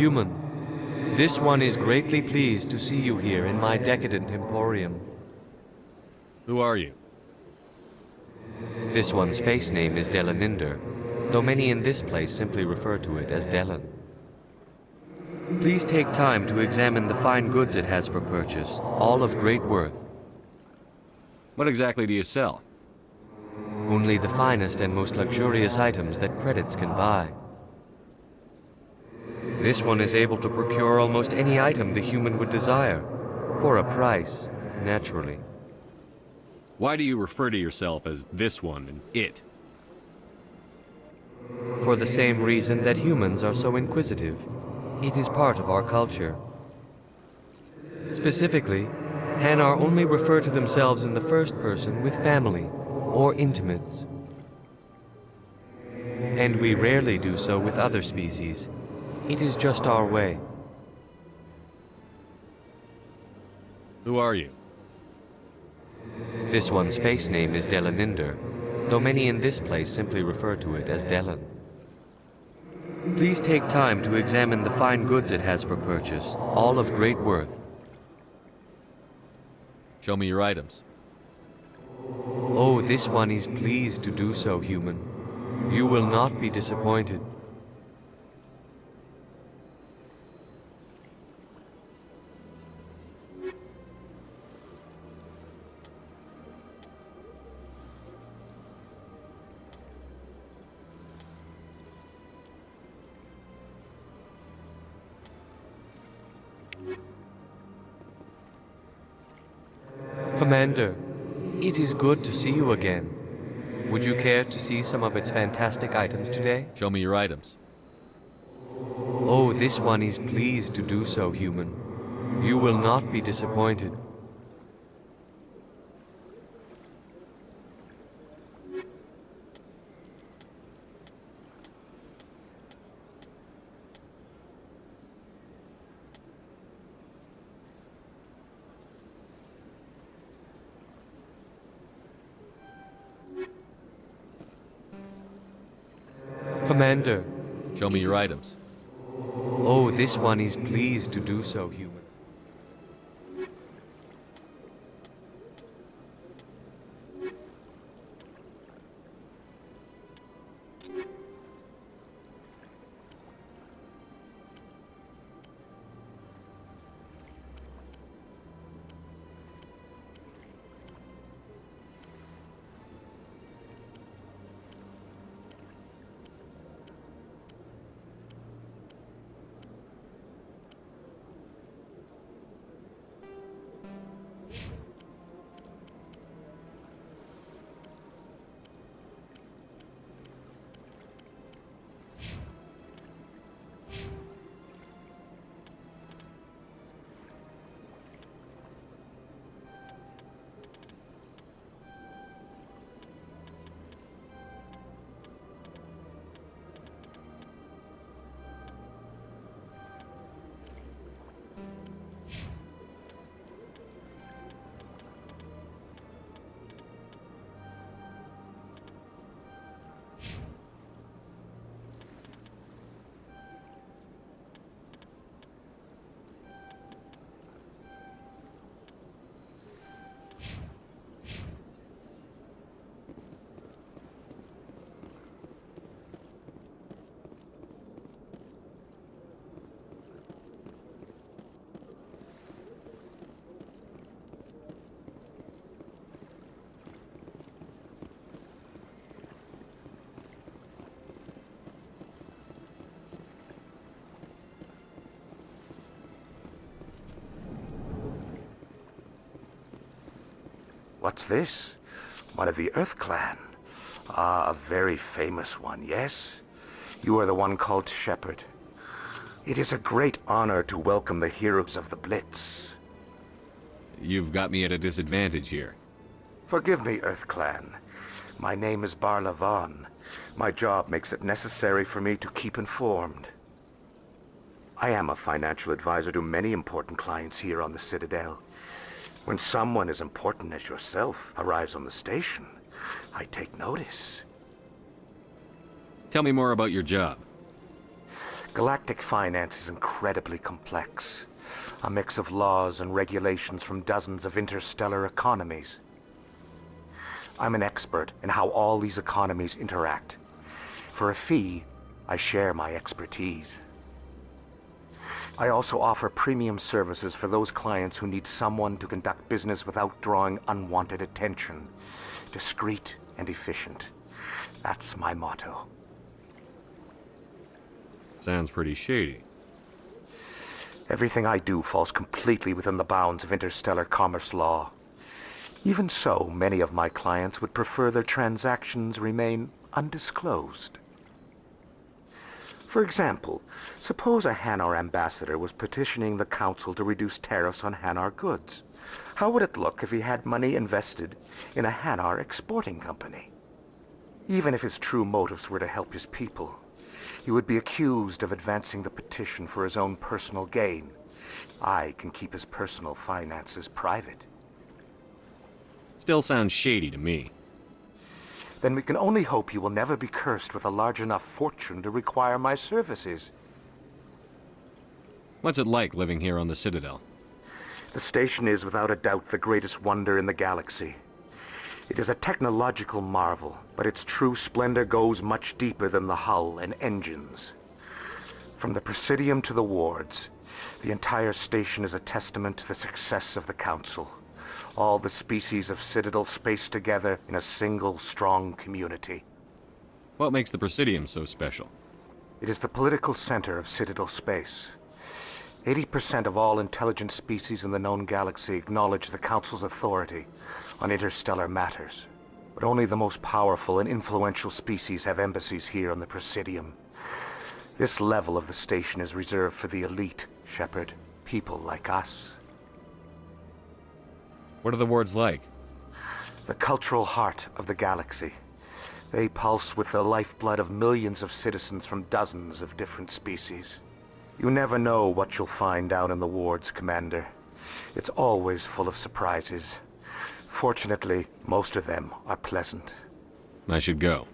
Human, this one is greatly pleased to see you here in my decadent emporium. Who are you? This one's face name is Delaninder, though many in this place simply refer to it as Delan. Please take time to examine the fine goods it has for purchase, all of great worth. What exactly do you sell? Only the finest and most luxurious items that credits can buy. This one is able to procure almost any item the human would desire, for a price, naturally. Why do you refer to yourself as this one and it? For the same reason that humans are so inquisitive. It is part of our culture. Specifically, Hanar only refer to themselves in the first person with family or intimates. And we rarely do so with other species. It is just our way. Who are you? This one's face name is Delaninder, though many in this place simply refer to it as Delan. Please take time to examine the fine goods it has for purchase, all of great worth. Show me your items. Oh, this one is pleased to do so, human. You will not be disappointed. Commander, it is good to see you again. Would you care to see some of its fantastic items today? Show me your items. Oh, this one is pleased to do so, human. You will not be disappointed. Commander. Show me your items. Oh, this one is pleased to do so, human. What's this? One of the Earth Clan. Ah, a very famous one, yes? You are the one called Shepherd. It is a great honor to welcome the heroes of the Blitz. You've got me at a disadvantage here. Forgive me, Earth Clan. My name is Barla Vaughn. My job makes it necessary for me to keep informed. I am a financial advisor to many important clients here on the Citadel. When someone as important as yourself arrives on the station, I take notice. Tell me more about your job. Galactic finance is incredibly complex. A mix of laws and regulations from dozens of interstellar economies. I'm an expert in how all these economies interact. For a fee, I share my expertise. I also offer premium services for those clients who need someone to conduct business without drawing unwanted attention. Discreet and efficient. That's my motto. Sounds pretty shady. Everything I do falls completely within the bounds of interstellar commerce law. Even so, many of my clients would prefer their transactions remain undisclosed. For example, suppose a Hanar ambassador was petitioning the council to reduce tariffs on Hanar goods. How would it look if he had money invested in a Hanar exporting company? Even if his true motives were to help his people, he would be accused of advancing the petition for his own personal gain. I can keep his personal finances private. Still sounds shady to me. Then we can only hope he will never be cursed with a large enough fortune to require my services. What's it like living here on the Citadel? The station is without a doubt the greatest wonder in the galaxy. It is a technological marvel, but its true splendor goes much deeper than the hull and engines. From the Presidium to the wards, the entire station is a testament to the success of the Council. All the species of Citadel spaced together in a single strong community. What makes the Presidium so special? It is the political center of Citadel space. 80% of all intelligent species in the known galaxy acknowledge the Council's authority on interstellar matters. But only the most powerful and influential species have embassies here on the Presidium. This level of the station is reserved for the elite, Shepard. People like us. What are the wards like? The cultural heart of the galaxy. They pulse with the lifeblood of millions of citizens from dozens of different species. You never know what you'll find down in the wards, Commander. It's always full of surprises. Fortunately, most of them are pleasant. I should go.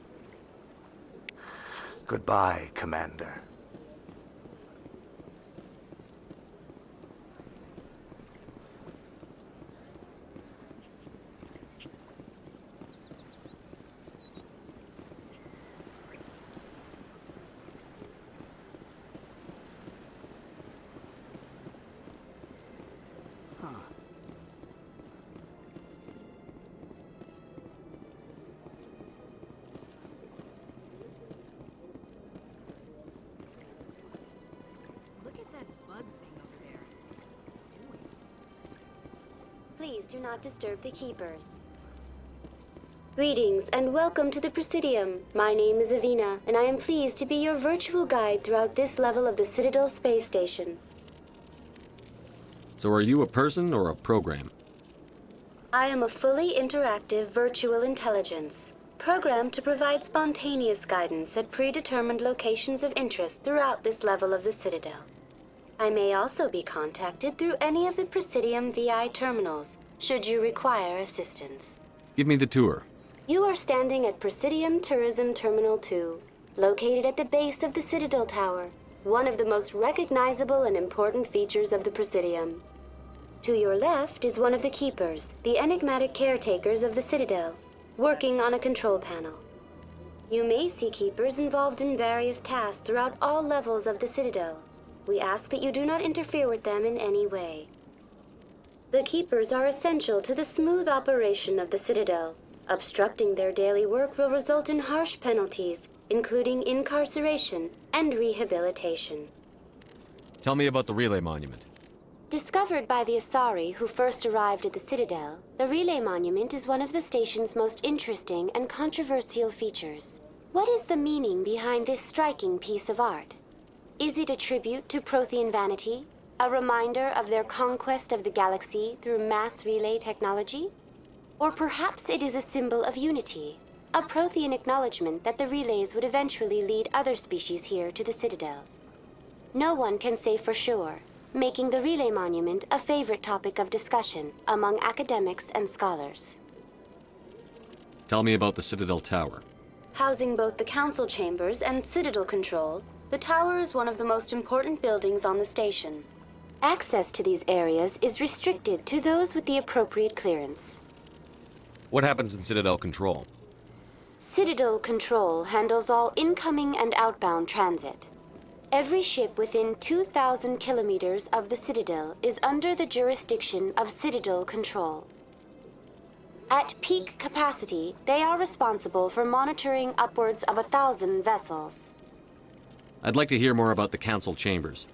Goodbye, Commander. Look at that bug thing over there. What's it doing? Please do not disturb the keepers. Greetings and welcome to the Presidium. My name is Avina, and I am pleased to be your virtual guide throughout this level of the Citadel space station. So are you a person or a program? I am a fully interactive virtual intelligence, programmed to provide spontaneous guidance at predetermined locations of interest throughout this level of the Citadel. I may also be contacted through any of the Presidium VI terminals, should you require assistance. Give me the tour. You are standing at Presidium Tourism Terminal 2, located at the base of the Citadel Tower, one of the most recognizable and important features of the Presidium. To your left is one of the Keepers, the enigmatic caretakers of the Citadel, working on a control panel. You may see Keepers involved in various tasks throughout all levels of the Citadel. We ask that you do not interfere with them in any way. The Keepers are essential to the smooth operation of the Citadel. Obstructing their daily work will result in harsh penalties, including incarceration and rehabilitation. Tell me about the Relay Monument. Discovered by the Asari who first arrived at the Citadel, the Relay Monument is one of the station's most interesting and controversial features. What is the meaning behind this striking piece of art? Is it a tribute to Prothean vanity? A reminder of their conquest of the galaxy through mass relay technology? Or perhaps it is a symbol of unity, a Prothean acknowledgement that the relays would eventually lead other species here to the Citadel. No one can say for sure, making the Relay Monument a favorite topic of discussion among academics and scholars. Tell me about the Citadel Tower. Housing both the Council chambers and Citadel control, The tower is one of the most important buildings on the station. Access to these areas is restricted to those with the appropriate clearance. What happens in Citadel Control? Citadel Control handles all incoming and outbound transit. Every ship within 2,000 kilometers of the Citadel is under the jurisdiction of Citadel Control. At peak capacity, they are responsible for monitoring upwards of 1,000 vessels. I'd like to hear more about the Council Chambers.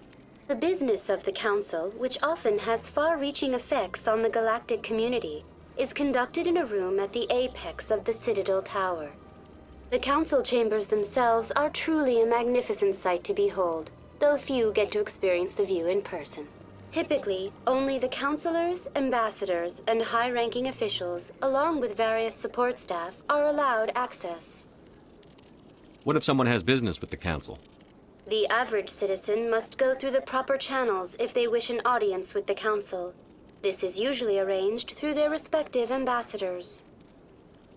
The business of the Council, which often has far-reaching effects on the galactic community, is conducted in a room at the apex of the Citadel Tower. The Council Chambers themselves are truly a magnificent sight to behold, though few get to experience the view in person. Typically, only the councilors, ambassadors, and high-ranking officials, along with various support staff, are allowed access. What if someone has business with the Council? The average citizen must go through the proper channels if they wish an audience with the Council. This is usually arranged through their respective ambassadors.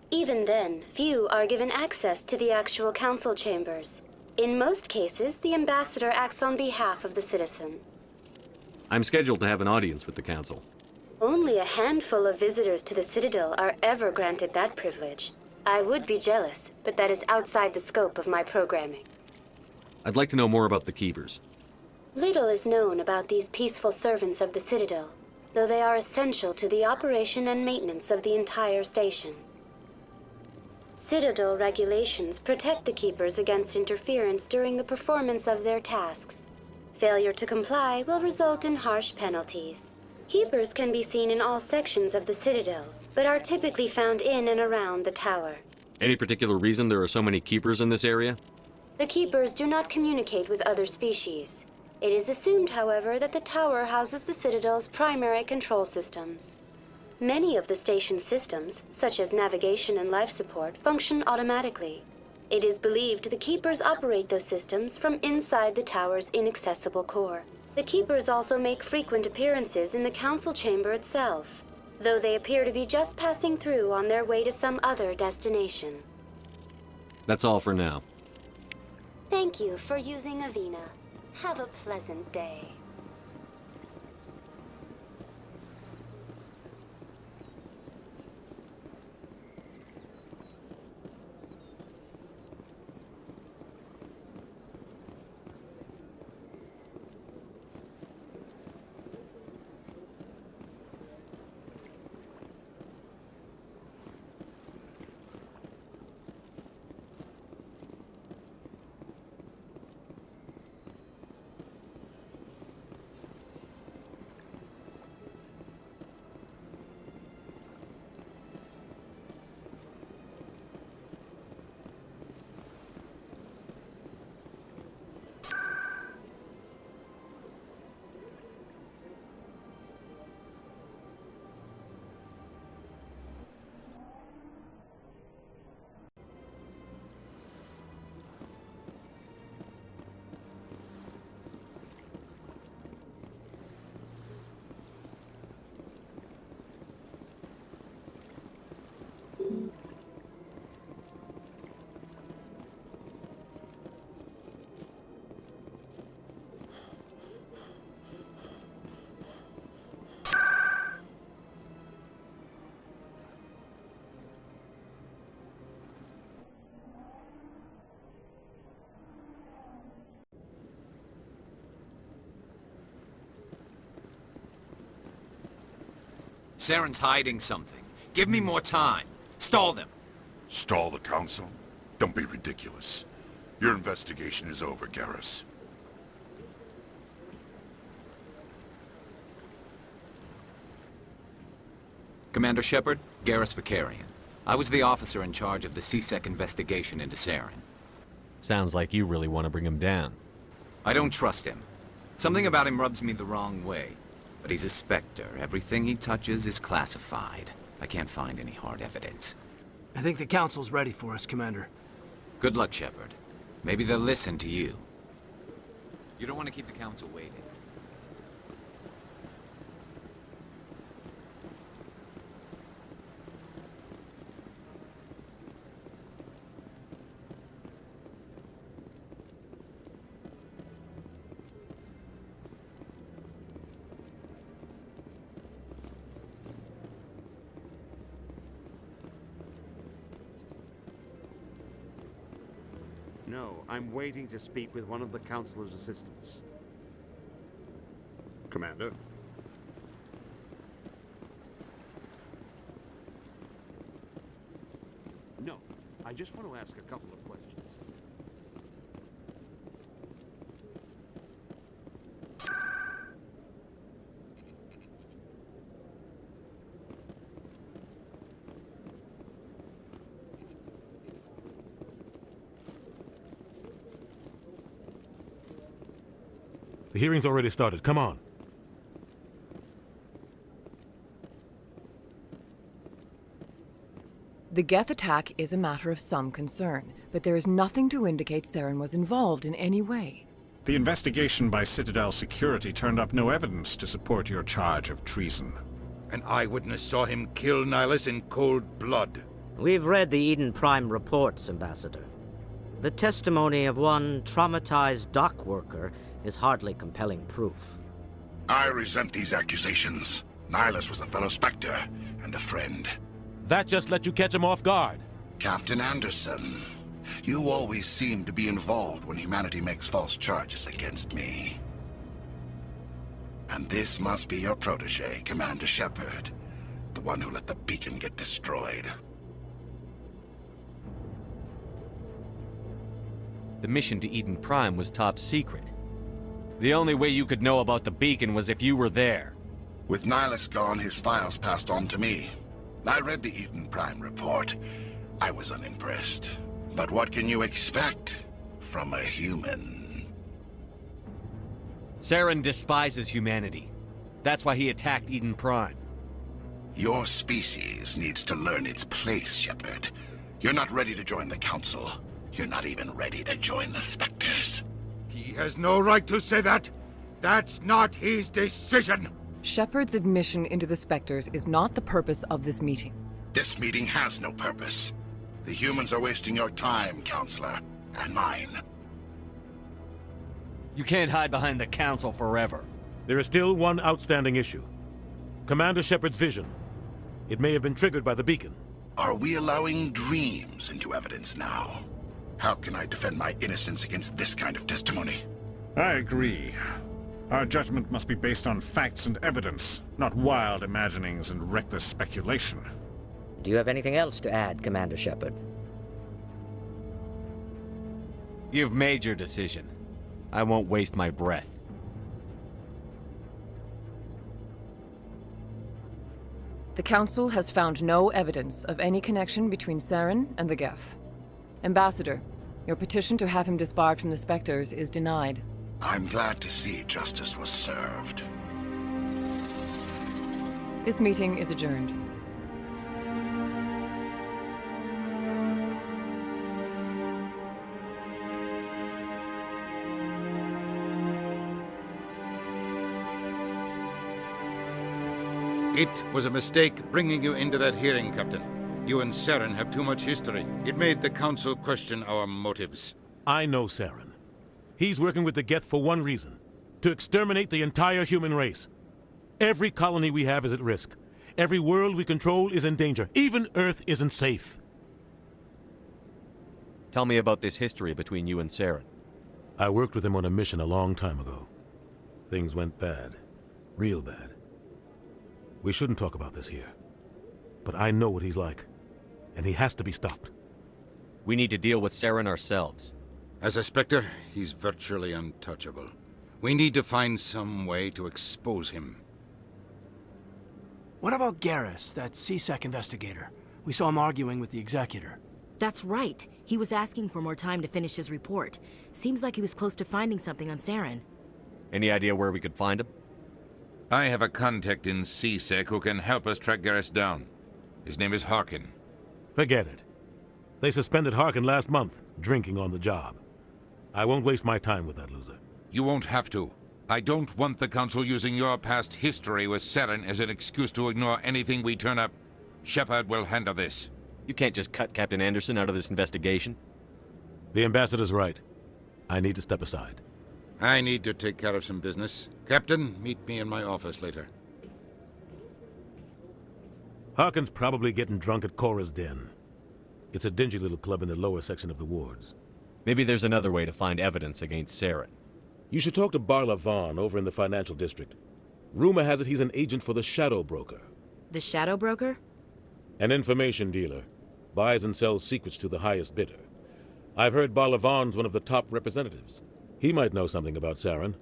Even then, few are given access to the actual Council chambers. In most cases, the ambassador acts on behalf of the citizen. I'm scheduled to have an audience with the Council. Only a handful of visitors to the Citadel are ever granted that privilege. I would be jealous, but that is outside the scope of my programming. I'd like to know more about the Keepers. Little is known about these peaceful servants of the Citadel, though they are essential to the operation and maintenance of the entire station. Citadel regulations protect the Keepers against interference during the performance of their tasks. Failure to comply will result in harsh penalties. Keepers can be seen in all sections of the Citadel, but are typically found in and around the tower. Any particular reason there are so many Keepers in this area? The Keepers do not communicate with other species. It is assumed, however, that the tower houses the Citadel's primary control systems. Many of the station's systems, such as navigation and life support, function automatically. It is believed the Keepers operate those systems from inside the tower's inaccessible core. The Keepers also make frequent appearances in the Council chamber itself, though they appear to be just passing through on their way to some other destination. That's all for now. Thank you for using Avina. Have a pleasant day. Saren's hiding something. Give me more time. Stall them. Stall the Council? Don't be ridiculous. Your investigation is over, Garrus. Commander Shepard, Garrus Vakarian. I was the officer in charge of the C-Sec investigation into Saren. Sounds like you really want to bring him down. I don't trust him. Something about him rubs me the wrong way. But he's a Spectre. Everything he touches is classified. I can't find any hard evidence. I think the Council's ready for us, Commander. Good luck, Shepard. Maybe they'll listen to you. You don't want to keep the Council waiting. No, I'm waiting to speak with one of the Councilor's assistants. Commander? No, I just want to ask a couple of questions. The hearing's already started. Come on. The Geth attack is a matter of some concern, but there is nothing to indicate Saren was involved in any way. The investigation by Citadel Security turned up no evidence to support your charge of treason. An eyewitness saw him kill Nihilus in cold blood. We've read the Eden Prime reports, Ambassador. The testimony of one traumatized dock worker is hardly compelling proof. I resent these accusations. Nihilus was a fellow Spectre and a friend. That just let you catch him off guard. Captain Anderson, you always seem to be involved when humanity makes false charges against me. And this must be your protege, Commander Shepard, the one who let the beacon get destroyed. The mission to Eden Prime was top secret. The only way you could know about the beacon was if you were there. With Nihilus gone, his files passed on to me. I read the Eden Prime report. I was unimpressed. But what can you expect from a human? Saren despises humanity. That's why he attacked Eden Prime. Your species needs to learn its place, Shepard. You're not ready to join the Council. You're not even ready to join the Spectres. He has no right to say that. That's not his decision. Shepard's admission into the Spectres is not the purpose of this meeting. This meeting has no purpose. The humans are wasting your time, Counselor, and mine. You can't hide behind the Council forever. There is still one outstanding issue. Commander Shepard's vision. It may have been triggered by the beacon. Are we allowing dreams into evidence now? How can I defend my innocence against this kind of testimony? I agree. Our judgment must be based on facts and evidence, not wild imaginings and reckless speculation. Do you have anything else to add, Commander Shepard? You've made your decision. I won't waste my breath. The Council has found no evidence of any connection between Saren and the Geth. Ambassador, your petition to have him disbarred from the Spectres is denied. I'm glad to see justice was served. This meeting is adjourned. It was a mistake bringing you into that hearing, Captain. You and Saren have too much history. It made the Council question our motives. I know Saren. He's working with the Geth for one reason. To exterminate the entire human race. Every colony we have is at risk. Every world we control is in danger. Even Earth isn't safe. Tell me about this history between you and Saren. I worked with him on a mission a long time ago. Things went bad. Real bad. We shouldn't talk about this here. But I know what he's like. And he has to be stopped. We need to deal with Saren ourselves. As a Spectre, he's virtually untouchable. We need to find some way to expose him. What about Garrus, that CSEC investigator? We saw him arguing with the Executor. That's right. He was asking for more time to finish his report. Seems like he was close to finding something on Saren. Any idea where we could find him? I have a contact in CSEC who can help us track Garrus down. His name is Harkin. Forget it. They suspended Harkin last month, drinking on the job. I won't waste my time with that loser. You won't have to. I don't want the Council using your past history with Saren as an excuse to ignore anything we turn up. Shepard will handle this. You can't just cut Captain Anderson out of this investigation. The Ambassador's right. I need to step aside. I need to take care of some business. Captain, meet me in my office later. Harkin's probably getting drunk at Cora's Den. It's a dingy little club in the lower section of the wards. Maybe there's another way to find evidence against Saren. You should talk to Barla Vaughn over in the financial district. Rumor has it he's an agent for the Shadow Broker. The Shadow Broker? An information dealer. Buys and sells secrets to the highest bidder. I've heard Barla Vaughn's one of the top representatives. He might know something about Saren,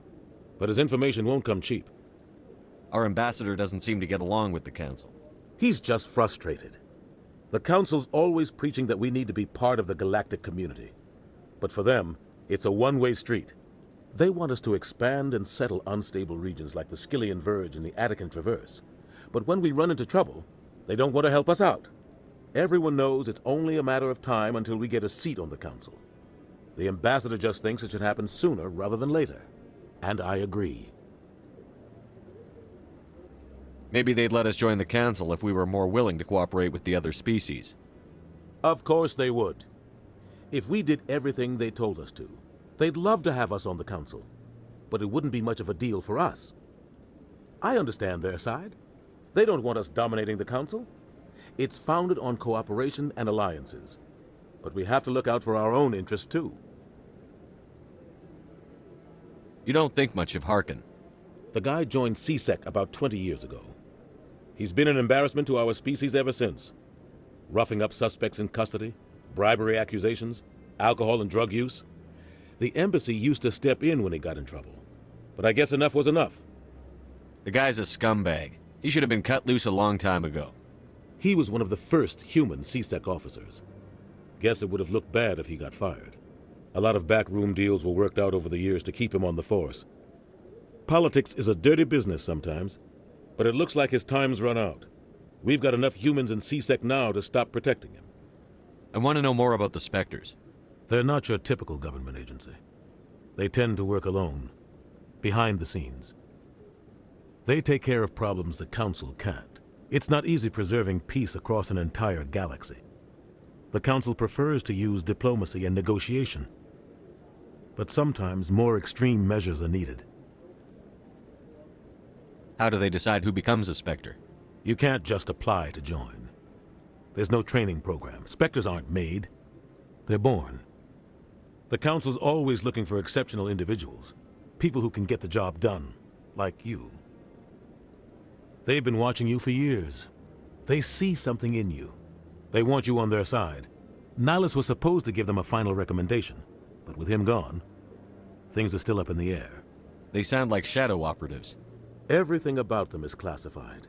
but his information won't come cheap. Our ambassador doesn't seem to get along with the Council. He's just frustrated. The Council's always preaching that we need to be part of the galactic community. But for them, it's a one-way street. They want us to expand and settle unstable regions like the Skillian Verge and the Attican Traverse. But when we run into trouble, they don't want to help us out. Everyone knows it's only a matter of time until we get a seat on the Council. The ambassador just thinks it should happen sooner rather than later. And I agree. Maybe they'd let us join the Council if we were more willing to cooperate with the other species. Of course they would. If we did everything they told us to, they'd love to have us on the Council. But it wouldn't be much of a deal for us. I understand their side. They don't want us dominating the Council. It's founded on cooperation and alliances. But we have to look out for our own interests, too. You don't think much of Harkin. The guy joined CSEC about 20 years ago. He's been an embarrassment to our species ever since. Roughing up suspects in custody, bribery accusations, alcohol and drug use. The embassy used to step in when he got in trouble. But I guess enough was enough. The guy's a scumbag. He should have been cut loose a long time ago. He was one of the first human CSEC officers. Guess it would have looked bad if he got fired. A lot of backroom deals were worked out over the years to keep him on the force. Politics is a dirty business sometimes, but it looks like his time's run out. We've got enough humans in CSEC now to stop protecting him. I want to know more about the Spectres. They're not your typical government agency. They tend to work alone, behind the scenes. They take care of problems the Council can't. It's not easy preserving peace across an entire galaxy. The Council prefers to use diplomacy and negotiation. But sometimes more extreme measures are needed. How do they decide who becomes a Spectre? You can't just apply to join. There's no training program. Spectres aren't made. They're born. The Council's always looking for exceptional individuals. People who can get the job done, like you. They've been watching you for years. They see something in you. They want you on their side. Nihilus was supposed to give them a final recommendation, but with him gone, things are still up in the air. They sound like shadow operatives. Everything about them is classified.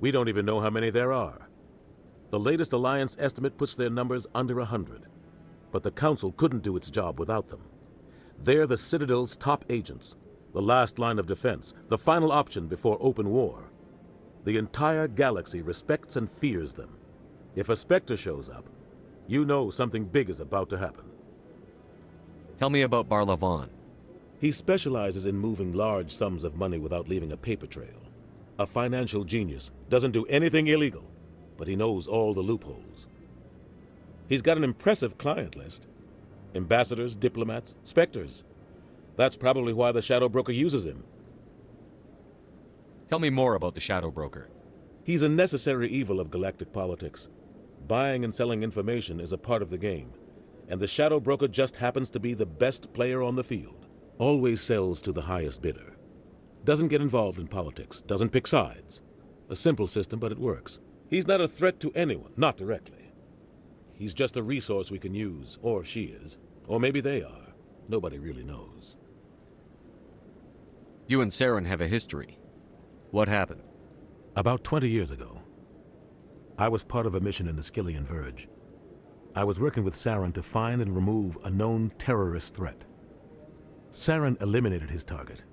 We don't even know how many there are. The latest Alliance estimate puts their numbers under 100. But the Council couldn't do its job without them. They're the Citadel's top agents, the last line of defense, the final option before open war. The entire galaxy respects and fears them. If a Spectre shows up, you know something big is about to happen. Tell me about Barla Vaughn. He specializes in moving large sums of money without leaving a paper trail. A financial genius, doesn't do anything illegal, but he knows all the loopholes. He's got an impressive client list. Ambassadors, diplomats, Spectres. That's probably why the Shadow Broker uses him. Tell me more about the Shadow Broker. He's a necessary evil of galactic politics. Buying and selling information is a part of the game, and the Shadow Broker just happens to be the best player on the field. Always sells to the highest bidder. Doesn't get involved in politics, doesn't pick sides. A simple system, but it works. He's not a threat to anyone, not directly. He's just a resource we can use, or she is. Or maybe they are. Nobody really knows. You and Saren have a history. What happened? About 20 years ago, I was part of a mission in the Skillian Verge. I was working with Saren to find and remove a known terrorist threat. Saren eliminated his target,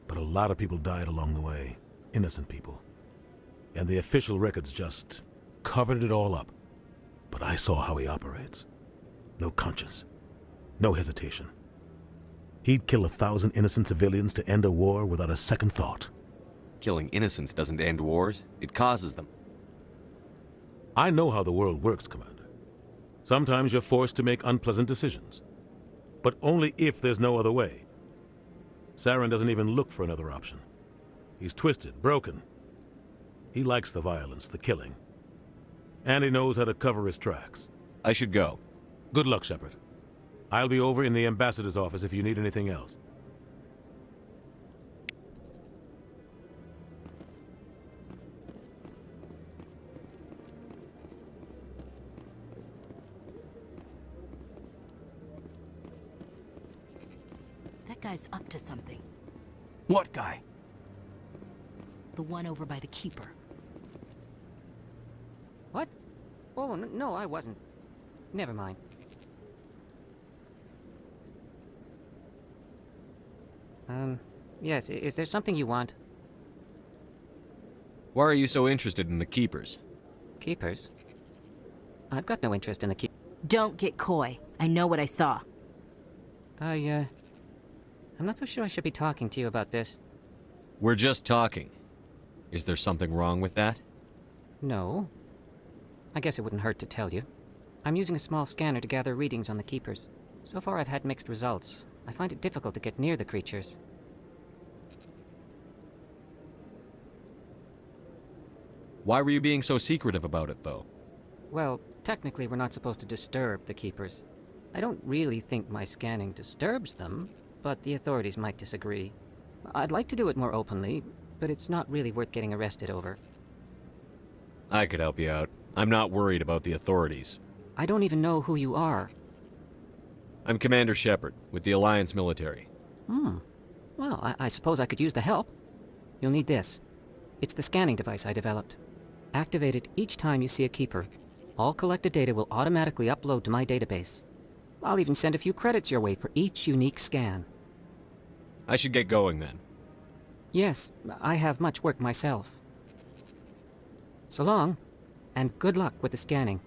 but a lot of people died along the way, innocent people. And the official records just covered it all up. But I saw how he operates. No conscience, no hesitation. He'd kill 1,000 innocent civilians to end a war without a second thought. Killing innocents doesn't end wars, it causes them. I know how the world works, Commander. Sometimes you're forced to make unpleasant decisions. But only if there's no other way. Saren doesn't even look for another option. He's twisted, broken. He likes the violence, the killing. And he knows how to cover his tracks. I should go. Good luck, Shepard. I'll be over in the ambassador's office if you need anything else. That guy's up to something. What guy? The one over by the Keeper. What? Oh, no, I wasn't. Never mind. Yes, is there something you want? Why are you so interested in the Keepers? Keepers? I've got no interest in the Keepers. Don't get coy. I know what I saw. I'm not so sure I should be talking to you about this. We're just talking. Is there something wrong with that? No. I guess it wouldn't hurt to tell you. I'm using a small scanner to gather readings on the Keepers. So far I've had mixed results. I find it difficult to get near the creatures. Why were you being so secretive about it, though? Well, technically we're not supposed to disturb the Keepers. I don't really think my scanning disturbs them, but the authorities might disagree. I'd like to do it more openly, but it's not really worth getting arrested over. I could help you out. I'm not worried about the authorities. I don't even know who you are. I'm Commander Shepard, with the Alliance military. Well, I suppose I could use the help. You'll need this. It's the scanning device I developed. Activate it each time you see a Keeper. All collected data will automatically upload to my database. I'll even send a few credits your way for each unique scan. I should get going then. Yes, I have much work myself. So long, and good luck with the scanning.